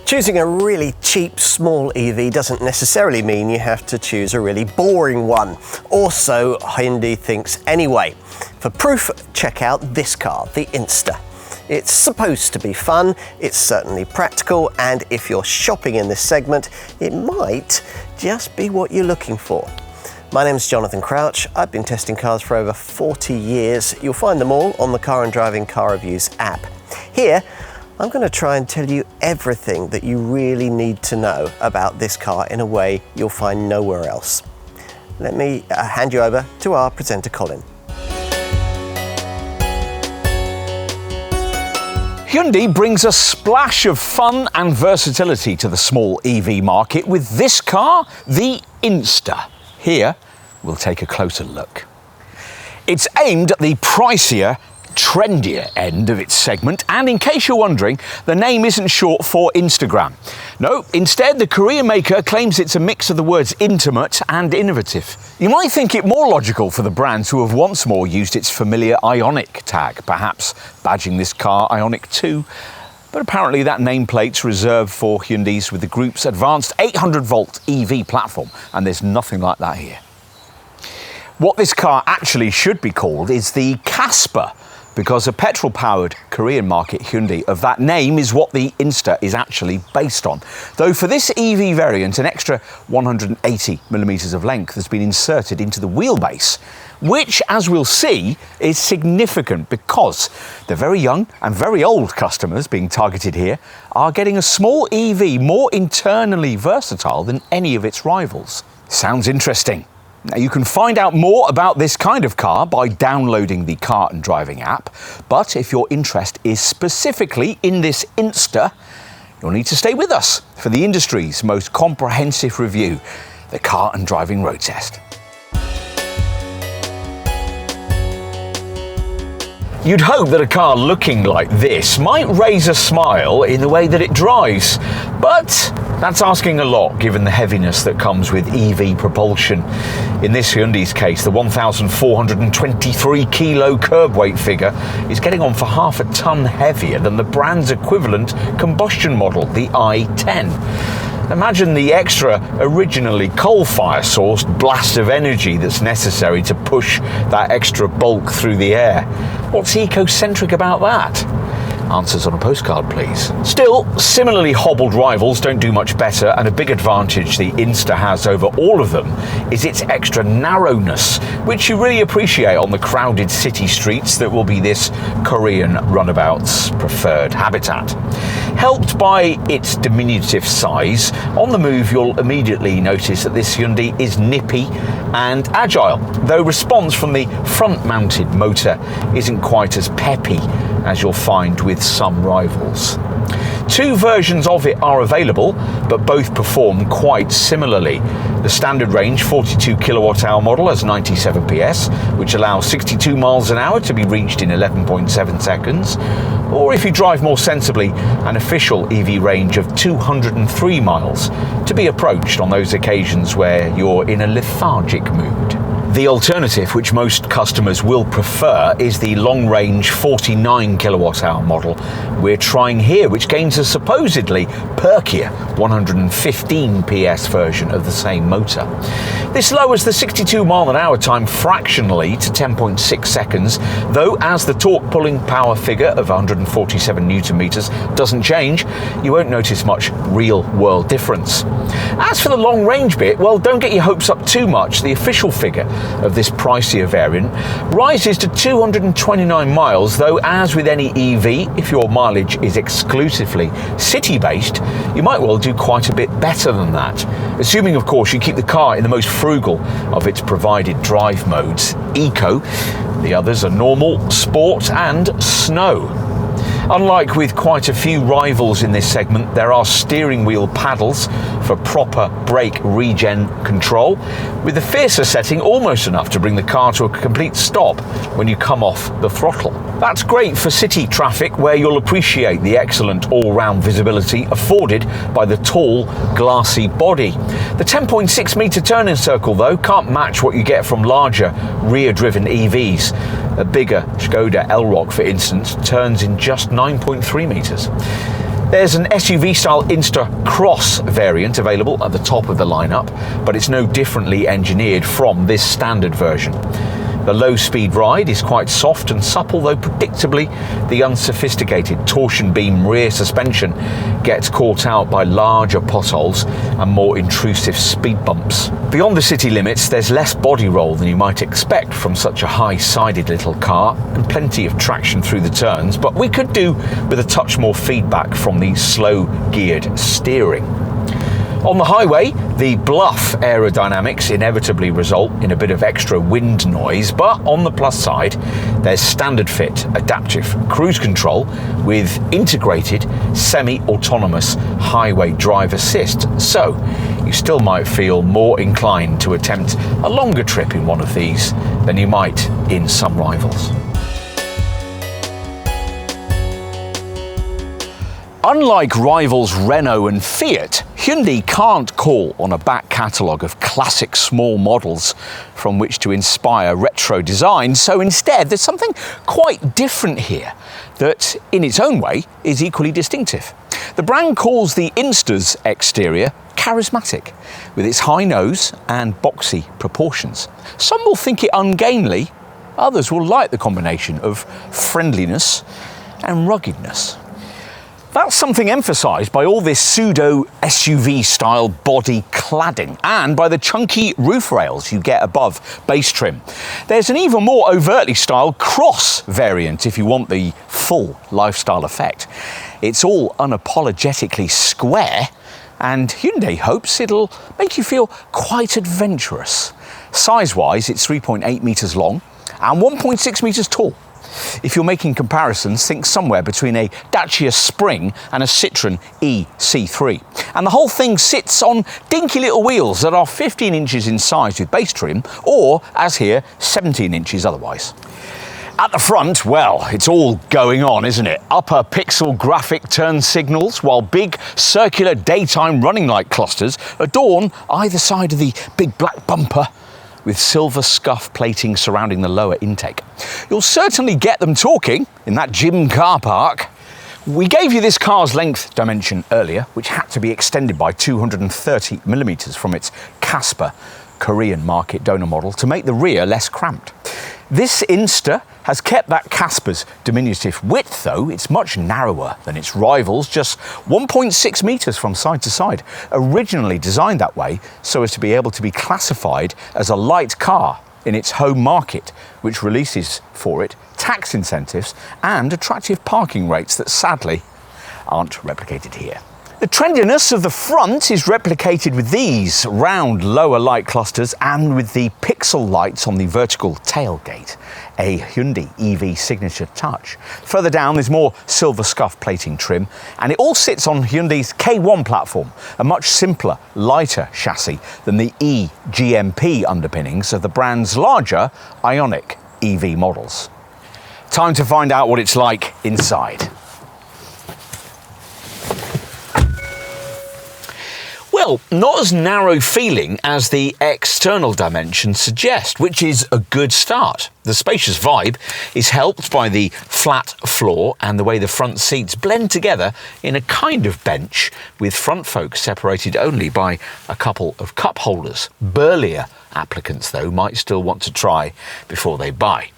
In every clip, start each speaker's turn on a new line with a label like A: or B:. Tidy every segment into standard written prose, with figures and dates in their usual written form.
A: Choosing a really cheap small EV doesn't necessarily mean you have to choose a really boring one, or so Hyundai thinks anyway. For proof, check out this car, the Inster. It's supposed to be fun, it's certainly practical, and if you're shopping in this segment, it might just be what you're looking for. My name's Jonathan Crouch. I've been testing cars for over 40 years. You'll find them all on the Car and Driving Car Reviews app. Here, I'm going to try and tell you everything that you really need to know about this car in a way you'll find nowhere else. Let me hand you over to our presenter, Colin.
B: Hyundai brings a splash of fun and versatility to the small EV market with this car, the Inster. Here, we'll take a closer look. It's aimed at the pricier, trendier end of its segment, and in case you're wondering, the name isn't short for Instagram. No, instead the Korean maker claims it's a mix of the words intimate and innovative. You might think it more logical for the brands who have once more used its familiar Ioniq tag, perhaps badging this car Ioniq 2. But apparently that nameplate's reserved for Hyundais with the group's advanced 800-volt EV platform, and there's nothing like that here. What this car actually should be called is the Casper, because a petrol-powered Korean market Hyundai of that name is what the Inster is actually based on. Though for this EV variant, an extra 180mm of length has been inserted into the wheelbase, which, as we'll see, is significant because the very young and very old customers being targeted here are getting a small EV more internally versatile than any of its rivals. Sounds interesting. Now, you can find out more about this kind of car by downloading the Car and Driving app, but if your interest is specifically in this Inster, you'll need to stay with us for the industry's most comprehensive review, the Car and Driving Road Test. You'd hope that a car looking like this might raise a smile in the way that it drives, but that's asking a lot given the heaviness that comes with EV propulsion. In this Hyundai's case, the 1,423 kilo curb weight figure is getting on for half a ton heavier than the brand's equivalent combustion model, the i10. Imagine the extra, originally coal-fire-sourced blast of energy that's necessary to push that extra bulk through the air. What's eco-centric about that? Answers on a postcard, please. Still, similarly hobbled rivals don't do much better, and a big advantage the Inster has over all of them is its extra narrowness, which you really appreciate on the crowded city streets that will be this Korean runabout's preferred habitat. Helped by its diminutive size, on the move you'll immediately notice that this Hyundai is nippy and agile, though response from the front-mounted motor isn't quite as peppy as you'll find with some rivals. Two versions of it are available, but both perform quite similarly. The standard range 42 kilowatt-hour model has 97 PS, which allows 62 miles an hour to be reached in 11.7 seconds. Or if you drive more sensibly, an official EV range of 203 miles to be approached on those occasions where you're in a lethargic mood. The alternative, which most customers will prefer, is the long-range 49 kilowatt-hour model we're trying here, which gains a supposedly perkier 115 PS version of the same motor. This lowers the 62 mile an hour time fractionally to 10.6 seconds, though as the torque pulling power figure of 147 newton meters doesn't change, you won't notice much real-world difference. As for the long-range bit, well, don't get your hopes up too much. The official figure of this pricier variant rises to 229 miles, though as with any EV, if your mileage is exclusively city-based, you might well do quite a bit better than that. Assuming, of course, you keep the car in the most frugal of its provided drive modes, Eco. The others are normal, sport and snow. Unlike with quite a few rivals in this segment, there are steering wheel paddles for proper brake regen control, with the fiercer setting almost enough to bring the car to a complete stop when you come off the throttle. That's great for city traffic, where you'll appreciate the excellent all-round visibility afforded by the tall, glassy body. The 10.6 metre turning circle, though, can't match what you get from larger rear-driven EVs. A bigger Skoda Elroq, for instance, turns in just 9.3 metres. There's an SUV-style Inster Cross variant available at the top of the lineup, but it's no differently engineered from this standard version. The low-speed ride is quite soft and supple, though predictably the unsophisticated torsion beam rear suspension gets caught out by larger potholes and more intrusive speed bumps. Beyond the city limits, there's less body roll than you might expect from such a high-sided little car, and plenty of traction through the turns, but we could do with a touch more feedback from the slow-geared steering. On the highway, the bluff aerodynamics inevitably result in a bit of extra wind noise, but on the plus side, there's standard fit adaptive cruise control with integrated semi-autonomous highway drive assist, so you still might feel more inclined to attempt a longer trip in one of these than you might in some rivals. Unlike rivals Renault and Fiat, Hyundai can't call on a back catalogue of classic small models from which to inspire retro design, so instead there's something quite different here that, in its own way, is equally distinctive. The brand calls the Inster's exterior charismatic, with its high nose and boxy proportions. Some will think it ungainly, others will like the combination of friendliness and ruggedness. That's something emphasised by all this pseudo-SUV-style body cladding and by the chunky roof rails you get above base trim. There's an even more overtly styled Cross variant if you want the full lifestyle effect. It's all unapologetically square, and Hyundai hopes it'll make you feel quite adventurous. Size-wise, it's 3.8 metres long and 1.6 metres tall. If you're making comparisons, think somewhere between a Dacia Spring and a Citroën E-C3. And the whole thing sits on dinky little wheels that are 15 inches in size with base trim, or, as here, 17 inches otherwise. At the front, well, it's all going on, isn't it? Upper pixel graphic turn signals, while big circular daytime running light clusters adorn either side of the big black bumper, with silver scuff plating surrounding the lower intake. You'll certainly get them talking in that gym car park. We gave you this car's length dimension earlier, which had to be extended by 230 millimetres from its Casper Korean market donor model to make the rear less cramped. This Inster has kept that Casper's diminutive width, though. It's much narrower than its rivals, just 1.6 metres from side to side, originally designed that way so as to be able to be classified as a light car in its home market, which releases for it tax incentives and attractive parking rates that sadly aren't replicated here. The trendiness of the front is replicated with these round lower light clusters and with the pixel lights on the vertical tailgate, a Hyundai EV signature touch. Further down there's more silver scuff plating trim, and it all sits on Hyundai's K1 platform, a much simpler, lighter chassis than the e-GMP underpinnings of the brand's larger Ioniq EV models. Time to find out what it's like inside. Well, not as narrow feeling as the external dimensions suggest, which is a good start. The spacious vibe is helped by the flat floor and the way the front seats blend together in a kind of bench, with front folk separated only by a couple of cup holders. Burlier applicants, though, might still want to try before they buy.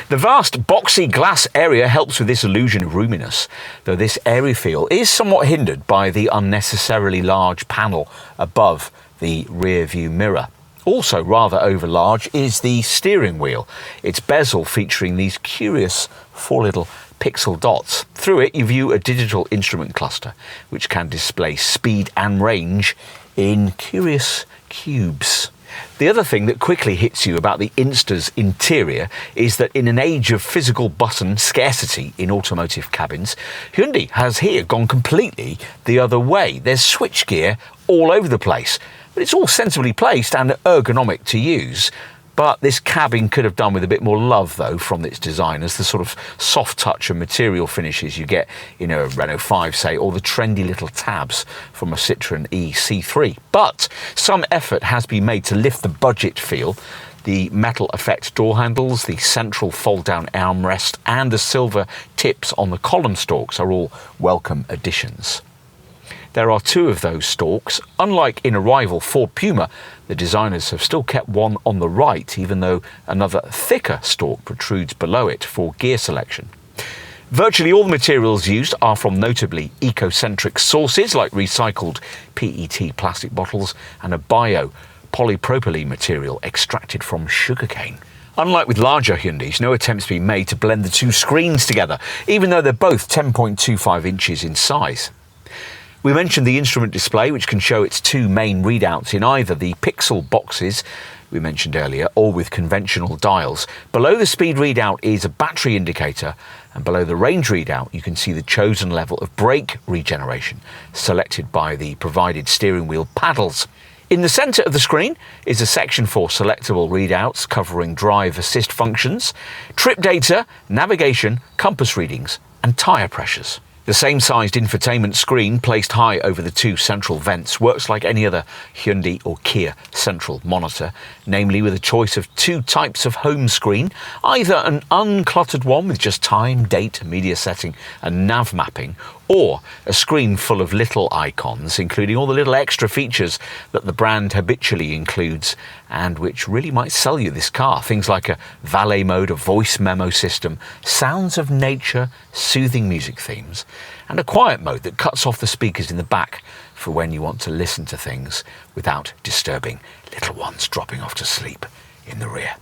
B: The vast boxy glass area helps with this illusion of roominess, though this airy feel is somewhat hindered by the unnecessarily large panel above the rear view mirror. Also rather overlarge is the steering wheel, its bezel featuring these curious four little pixel dots. Through it you view a digital instrument cluster which can display speed and range in curious cubes. The other thing that quickly hits you about the Inster's interior is that in an age of physical button scarcity in automotive cabins, Hyundai has here gone completely the other way. There's switchgear all over the place, but it's all sensibly placed and ergonomic to use. But this cabin could have done with a bit more love, though, from its designers, the sort of soft touch and material finishes you get in a Renault 5, say, or the trendy little tabs from a Citroën E-C3. But some effort has been made to lift the budget feel. The metal effect door handles, the central fold-down armrest and the silver tips on the column stalks are all welcome additions. There are two of those stalks. Unlike in a rival Ford Puma, the designers have still kept one on the right, even though another thicker stalk protrudes below it for gear selection. Virtually all the materials used are from notably eco-centric sources like recycled PET plastic bottles and a bio-polypropylene material extracted from sugarcane. Unlike with larger Hyundais, no attempts have been made to blend the two screens together, even though they're both 10.25 inches in size. We mentioned the instrument display, which can show its two main readouts in either the pixel boxes we mentioned earlier or with conventional dials. Below the speed readout is a battery indicator, and below the range readout you can see the chosen level of brake regeneration selected by the provided steering wheel paddles. In the centre of the screen is a section for selectable readouts covering drive assist functions, trip data, navigation, compass readings and tyre pressures. The same-sized infotainment screen placed high over the two central vents works like any other Hyundai or Kia central monitor, namely with a choice of two types of home screen, either an uncluttered one with just time, date, media setting and nav mapping, or a screen full of little icons, including all the little extra features that the brand habitually includes and which really might sell you this car. Things like a valet mode, a voice memo system, sounds of nature, soothing music themes, and a quiet mode that cuts off the speakers in the back for when you want to listen to things without disturbing little ones dropping off to sleep in the rear.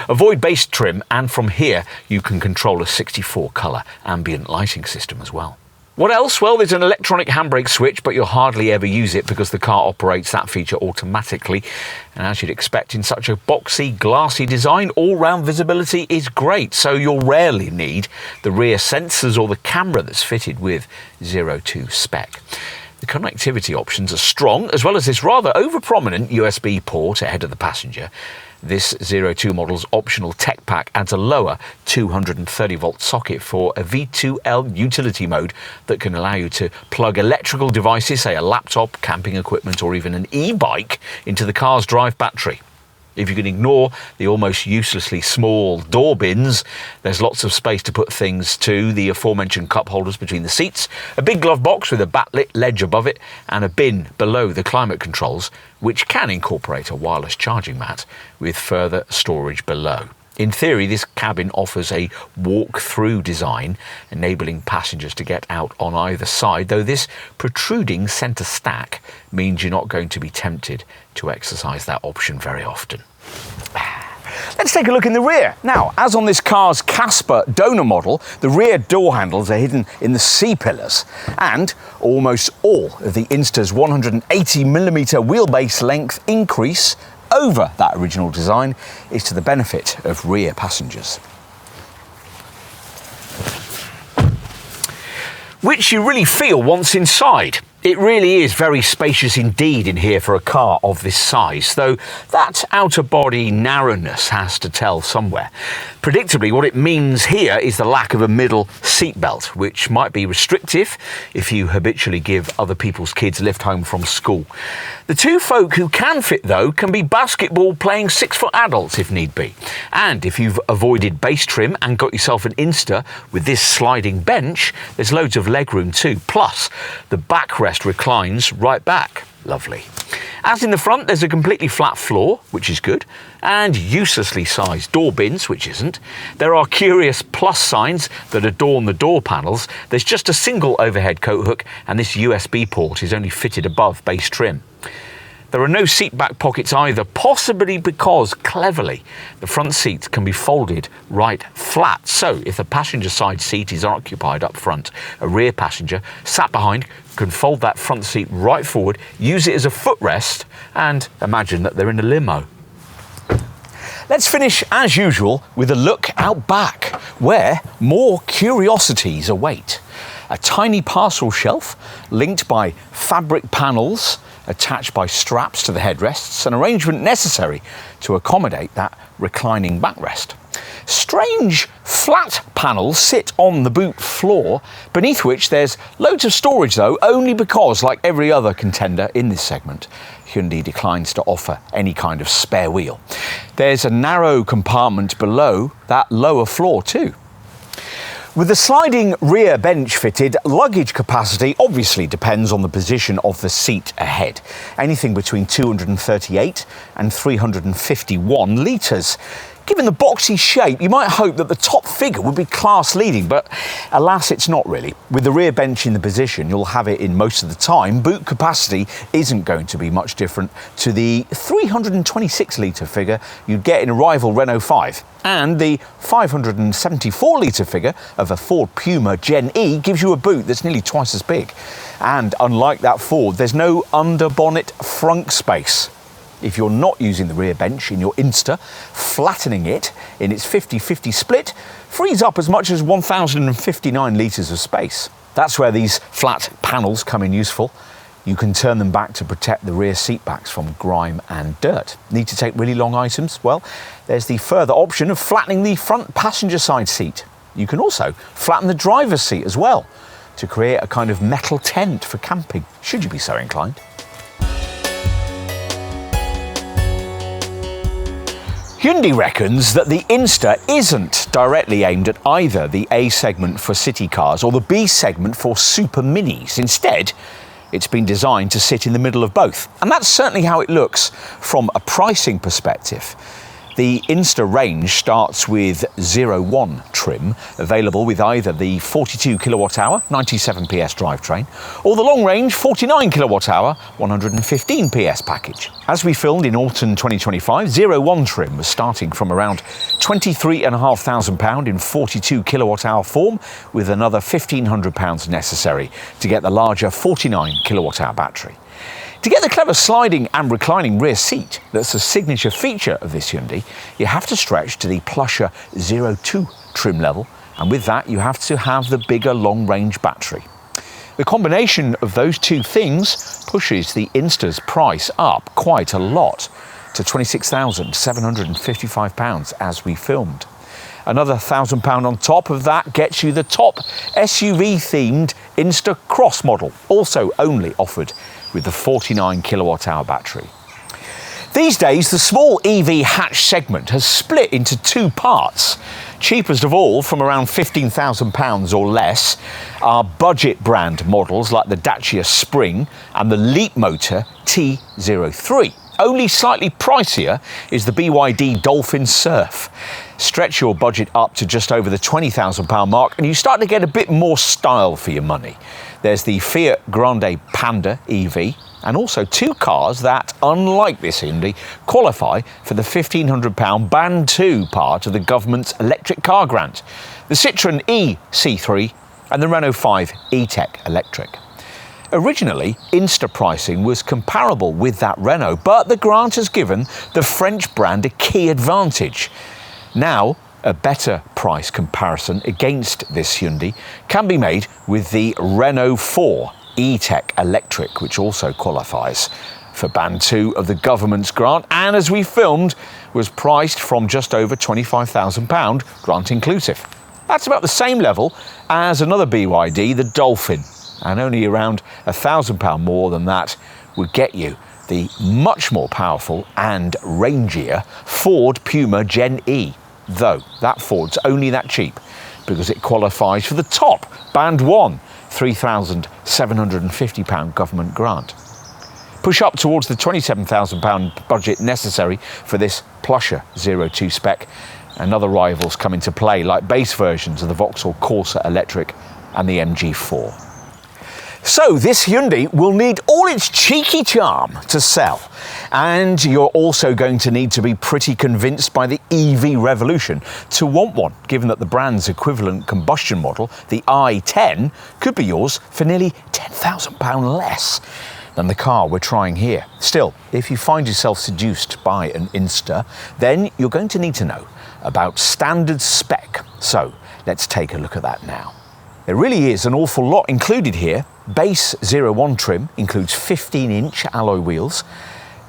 B: Avoid base trim, and from here you can control a 64 colour ambient lighting system as well. What else? Well, there's an electronic handbrake switch, but you'll hardly ever use it because the car operates that feature automatically. And as you'd expect in such a boxy, glassy design, all-round visibility is great, so you'll rarely need the rear sensors or the camera that's fitted with 02 spec. The connectivity options are strong, as well as this rather over-prominent USB port ahead of the passenger. This 02 model's optional tech pack adds a lower 230-volt socket for a V2L utility mode that can allow you to plug electrical devices, say a laptop, camping equipment or even an e-bike, into the car's drive battery. If you can ignore the almost uselessly small door bins, there's lots of space to put things to the aforementioned cup holders between the seats, a big glove box with a backlit ledge above it, and a bin below the climate controls, which can incorporate a wireless charging mat with further storage below. In theory, this cabin offers a walk-through design, enabling passengers to get out on either side, though this protruding centre stack means you're not going to be tempted to exercise that option very often. Let's take a look in the rear. Now, as on this car's Casper donor model, the rear door handles are hidden in the C-pillars, and almost all of the Inster's 180mm wheelbase length increase over that original design is to the benefit of rear passengers. Which you really feel once inside. It really is very spacious indeed in here for a car of this size, though that outer body narrowness has to tell somewhere. Predictably, what it means here is the lack of a middle seatbelt, which might be restrictive if you habitually give other people's kids a lift home from school. The two folk who can fit, though, can be basketball-playing 6-foot adults if need be. And if you've avoided base trim and got yourself an Inster with this sliding bench, there's loads of legroom too. Plus, the backrest reclines right back. Lovely. As in the front, there's a completely flat floor, which is good, and uselessly sized door bins, which isn't. There are curious plus signs that adorn the door panels. There's just a single overhead coat hook, and this USB port is only fitted above base trim. There are no seat back pockets either, possibly because, cleverly, the front seats can be folded right flat. So if the passenger side seat is occupied up front, a rear passenger sat behind can fold that front seat right forward, use it as a footrest, and imagine that they're in a limo. Let's finish, as usual, with a look out back, where more curiosities await. A tiny parcel shelf linked by fabric panels attached by straps to the headrests, an arrangement necessary to accommodate that reclining backrest. Strange flat panels sit on the boot floor, beneath which there's loads of storage though, only because, like every other contender in this segment, Hyundai declines to offer any kind of spare wheel. There's a narrow compartment below that lower floor too. With the sliding rear bench fitted, luggage capacity obviously depends on the position of the seat ahead. Anything between 238 and 351 litres. Given the boxy shape, you might hope that the top figure would be class leading, but alas, it's not really. With the rear bench in the position you'll have it in most of the time, boot capacity isn't going to be much different to the 326 litre figure you'd get in a rival Renault 5. And the 574 litre figure of a Ford Puma Gen E gives you a boot that's nearly twice as big. And unlike that Ford, there's no under-bonnet frunk space. If you're not using the rear bench in your Inster, flattening it in its 50-50 split frees up as much as 1,059 litres of space. That's where these flat panels come in useful. You can turn them back to protect the rear seat backs from grime and dirt. Need to take really long items? Well, there's the further option of flattening the front passenger side seat. You can also flatten the driver's seat as well to create a kind of metal tent for camping, should you be so inclined. Hyundai reckons that the Inster isn't directly aimed at either the A segment for city cars or the B segment for super minis. Instead, it's been designed to sit in the middle of both. And that's certainly how it looks from a pricing perspective. The Inster range starts with 01 trim, available with either the 42 kilowatt-hour 97 PS drivetrain or the long-range 49 kilowatt-hour 115 PS package. As we filmed in autumn 2025, 01 trim was starting from around £23,500 in 42 kilowatt-hour form, with another £1,500 necessary to get the larger 49 kilowatt-hour battery. To get the clever sliding and reclining rear seat that's a signature feature of this Hyundai, you have to stretch to the plusher 02 trim level, and with that you have to have the bigger long-range battery. The combination of those two things pushes the Inster's price up quite a lot, to £26,755 as we filmed. Another £1,000 on top of that gets you the top SUV-themed Inster Cross model, also only offered with the 49 kilowatt-hour battery. These days, the small EV hatch segment has split into two parts. Cheapest of all, from around £15,000 or less, are budget brand models like the Dacia Spring and the Leapmotor T03. Only slightly pricier is the BYD Dolphin Surf. Stretch your budget up to just over the £20,000 mark and you start to get a bit more style for your money. There's the Fiat Grande Panda EV, and also two cars that, unlike this Hyundai, qualify for the £1,500 Band 2 part of the government's electric car grant, the Citroën E-C3 and the Renault 5 E-Tech Electric. Originally, Inster pricing was comparable with that Renault, but the grant has given the French brand a key advantage. Now, a better price comparison against this Hyundai can be made with the Renault 4 E-Tech Electric, which also qualifies for Band 2 of the government's grant, and as we filmed, was priced from just over £25,000, grant inclusive. That's about the same level as another BYD, the Dolphin, and only around £1,000 more than that would get you the much more powerful and rangier Ford Puma Gen E. Though that Ford's only that cheap because it qualifies for the top Band 1 £3,750 government grant. Push up towards the £27,000 budget necessary for this plusher 02 spec, and other rivals come into play like base versions of the Vauxhall Corsa Electric and the MG4. So this Hyundai will need all its cheeky charm to sell, and you're also going to need to be pretty convinced by the EV revolution to want one, given that the brand's equivalent combustion model, the i10, could be yours for nearly £10,000 less than the car we're trying here. Still, if you find yourself seduced by an Inster, then you're going to need to know about standard spec. So let's take a look at that now. There really is an awful lot included here. Base 01 trim includes 15-inch alloy wheels,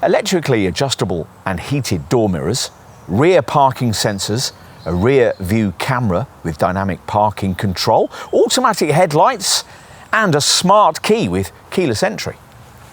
B: electrically adjustable and heated door mirrors, rear parking sensors, a rear view camera with dynamic parking control, automatic headlights, and a smart key with keyless entry.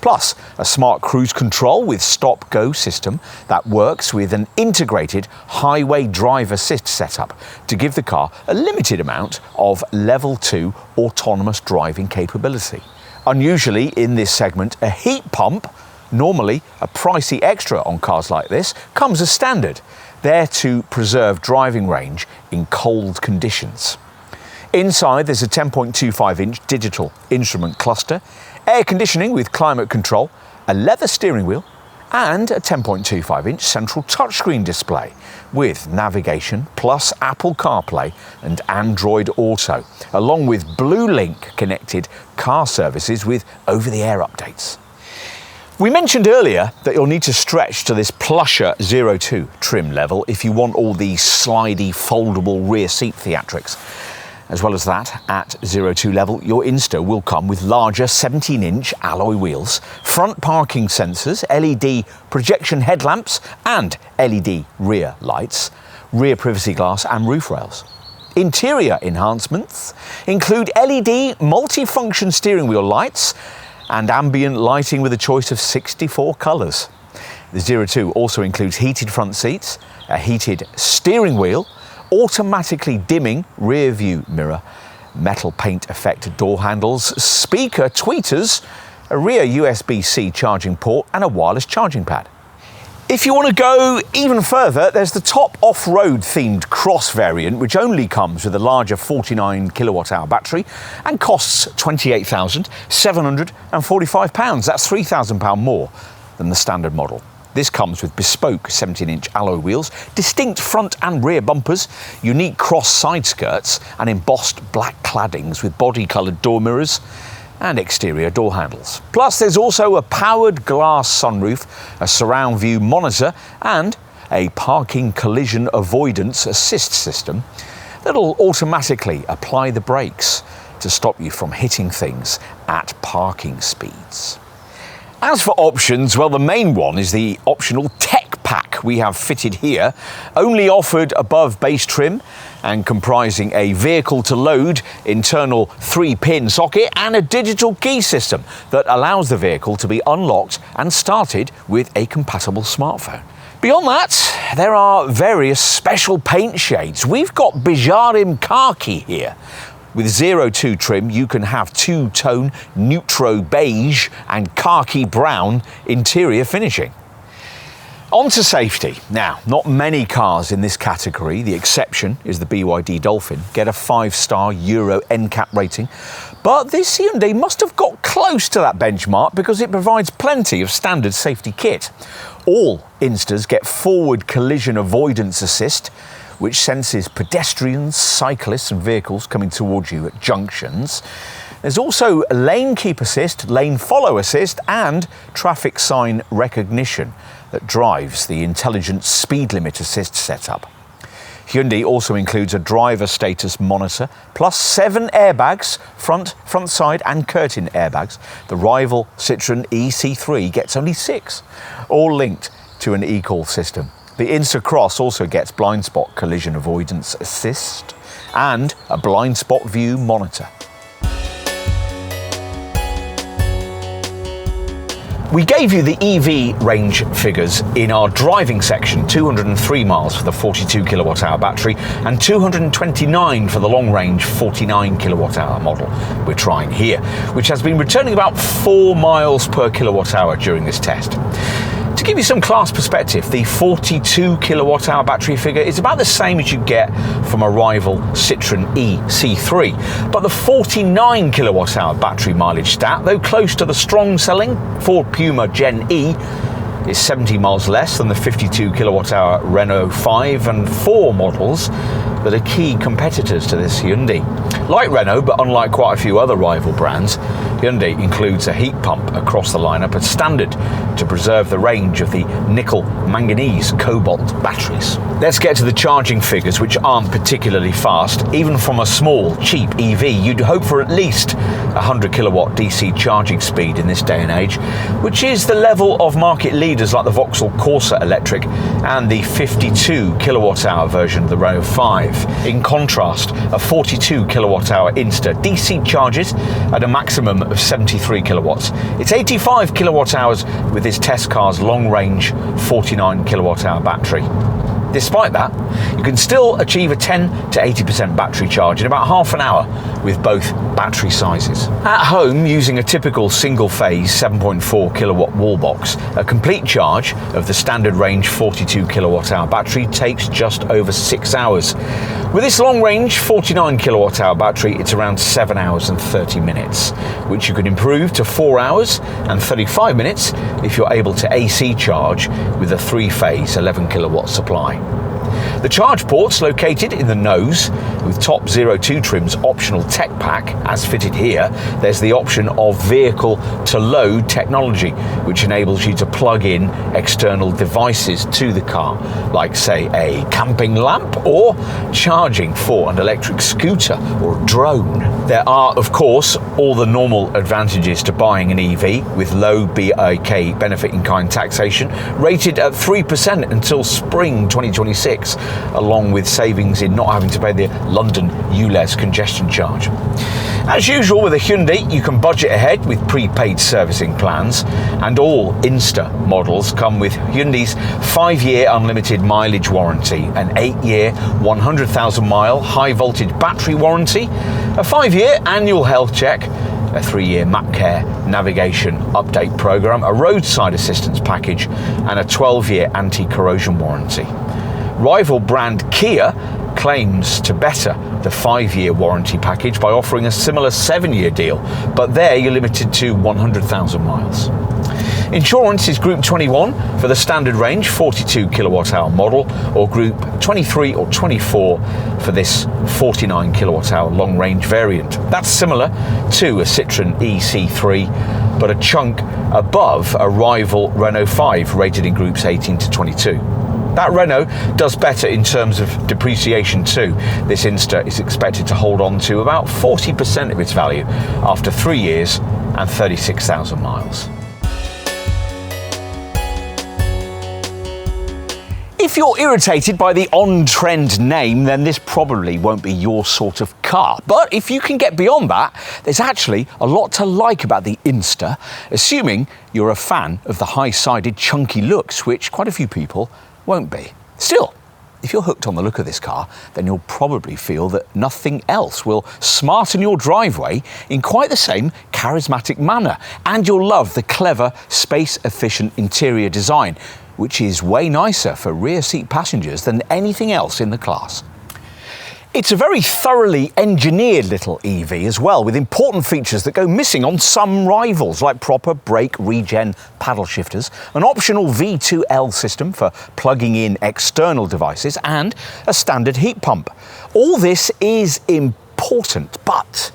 B: Plus, a smart cruise control with stop-go system that works with an integrated highway drive assist setup to give the car a limited amount of level 2 autonomous driving capability. Unusually in this segment, a heat pump, normally a pricey extra on cars like this, comes as standard, there to preserve driving range in cold conditions. Inside, there's a 10.25-inch digital instrument cluster, air conditioning with climate control, a leather steering wheel, and a 10.25-inch central touchscreen display with navigation plus Apple CarPlay and Android Auto, along with Blue-Link connected car services with over-the-air updates. We mentioned earlier that you'll need to stretch to this plusher 02 trim level if you want all the slidey, foldable rear seat theatrics. As well as that, at 02 level, your Inster will come with larger 17-inch alloy wheels, front parking sensors, LED projection headlamps and LED rear lights, rear privacy glass and roof rails. Interior enhancements include LED multifunction steering wheel lights and ambient lighting with a choice of 64 colours. The 02 also includes heated front seats, a heated steering wheel, automatically dimming rear view mirror, metal paint effect door handles, speaker tweeters, a rear USB-C charging port and a wireless charging pad. If you want to go even further, there's the top off-road themed Cross variant, which only comes with a larger 49 kilowatt-hour battery and costs £28,745. That's £3,000 more than the standard model. This comes with bespoke 17-inch alloy wheels, distinct front and rear bumpers, unique cross side skirts and embossed black claddings with body-coloured door mirrors and exterior door handles. Plus there's also a powered glass sunroof, a surround view monitor and a parking collision avoidance assist system that'll automatically apply the brakes to stop you from hitting things at parking speeds. As for options, well, the main one is the optional Tech Pack we have fitted here, only offered above base trim and comprising a vehicle-to-load internal 3-pin socket and a digital key system that allows the vehicle to be unlocked and started with a compatible smartphone. Beyond that, there are various special paint shades. We've got Bijarim Khaki here. With 02 trim, you can have two-tone neutro beige and khaki brown interior finishing. On to safety. Now, not many cars in this category, the exception is the BYD Dolphin, get a 5-star Euro NCAP rating. But this Hyundai must have got close to that benchmark because it provides plenty of standard safety kit. All Instars get forward collision avoidance assist, which senses pedestrians, cyclists and vehicles coming towards you at junctions. There's also lane keep assist, lane follow assist and traffic sign recognition that drives the intelligent speed limit assist setup. Hyundai also includes a driver status monitor, plus 7 airbags, front, side and curtain airbags. The rival Citroën EC3 gets only 6, all linked to an eCall system. The Insta Cross also gets blind spot collision avoidance assist and a blind spot view monitor. We gave you the EV range figures in our driving section, 203 miles for the 42 kilowatt hour battery and 229 for the long range 49 kilowatt hour model we're trying here, which has been returning about 4 miles per kilowatt hour during this test. To give you some class perspective, the 42 kilowatt hour battery figure is about the same as you get from a rival Citroën EC3, but the 49 kilowatt hour battery mileage stat, though close to the strong selling Ford Puma Gen E, is 70 miles less than the 52 kilowatt hour Renault 5 and 4 models that are key competitors to this Hyundai. Like Renault, but unlike quite a few other rival brands, Hyundai includes a heat pump across the lineup as standard to preserve the range of the nickel, manganese, cobalt batteries. Let's get to the charging figures, which aren't particularly fast. Even from a small, cheap EV, you'd hope for at least 100 kilowatt DC charging speed in this day and age, which is the level of market leaders like the Vauxhall Corsa Electric and the 52 kilowatt hour version of the Renault 5. In contrast, a 42 kilowatt hour Inster DC charges at a maximum of 73 kilowatts. It's 85 kilowatt hours with this test car's long-range 49 kilowatt hour battery. Despite that, you can still achieve a 10 to 80% battery charge in about half an hour with both battery sizes. At home, using a typical single-phase 7.4 kilowatt wall box, a complete charge of the standard range 42 kilowatt hour battery takes just over 6 hours. With this long-range 49 kilowatt hour battery, it's around 7 hours and 30 minutes, which you could improve to 4 hours and 35 minutes if you're able to AC charge with a three-phase 11 kilowatt supply. The charge port's located in the nose with top 02 trim's optional tech pack as fitted here. There's the option of vehicle to load technology, which enables you to plug in external devices to the car, like say a camping lamp or charging for an electric scooter or drone. There are, of course, all the normal advantages to buying an EV with low BIK benefit in kind taxation, rated at 3% until spring 2026. Along with savings in not having to pay the London ULEZ congestion charge. As usual with a Hyundai, you can budget ahead with prepaid servicing plans, and all Inster models come with Hyundai's 5-year unlimited mileage warranty, an 8-year 100,000 mile high voltage battery warranty, a 5-year annual health check, a 3-year MapCare navigation update program, a roadside assistance package, and a 12-year anti-corrosion warranty. Rival brand Kia claims to better the 5-year warranty package by offering a similar 7-year deal, but there you're limited to 100,000 miles. Insurance is Group 21 for the standard range 42 kilowatt hour model, or Group 23 or 24 for this 49 kilowatt hour long range variant. That's similar to a Citroën EC3, but a chunk above a rival Renault 5 rated in Groups 18 to 22. That Renault does better in terms of depreciation too. This Inster is expected to hold on to about 40% of its value after 3 years and 36,000 miles. If you're irritated by the on-trend name, then this probably won't be your sort of car. But if you can get beyond that, there's actually a lot to like about the Inster, assuming you're a fan of the high-sided chunky looks, which quite a few people won't be. Still, if you're hooked on the look of this car, then you'll probably feel that nothing else will smarten your driveway in quite the same charismatic manner. And you'll love the clever, space-efficient interior design, which is way nicer for rear seat passengers than anything else in the class. It's a very thoroughly engineered little EV as well, with important features that go missing on some rivals, like proper brake regen paddle shifters, an optional V2L system for plugging in external devices, and a standard heat pump. All this is important, but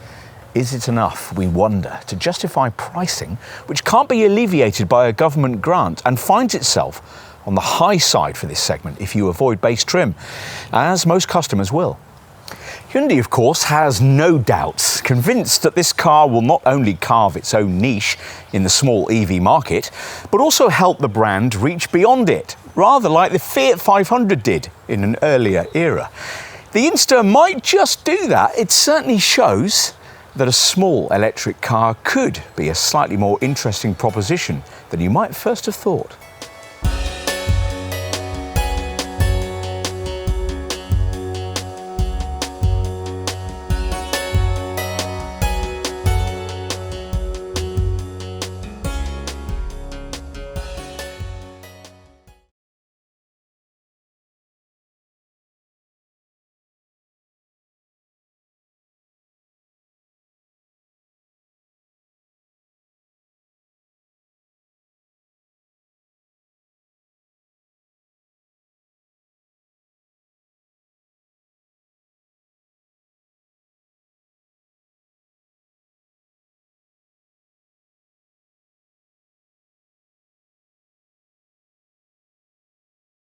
B: is it enough, we wonder, to justify pricing which can't be alleviated by a government grant and finds itself on the high side for this segment if you avoid base trim, as most customers will? Hyundai, of course, has no doubts, convinced that this car will not only carve its own niche in the small EV market, but also help the brand reach beyond it, rather like the Fiat 500 did in an earlier era. The Inster might just do that. It certainly shows that a small electric car could be a slightly more interesting proposition than you might first have thought.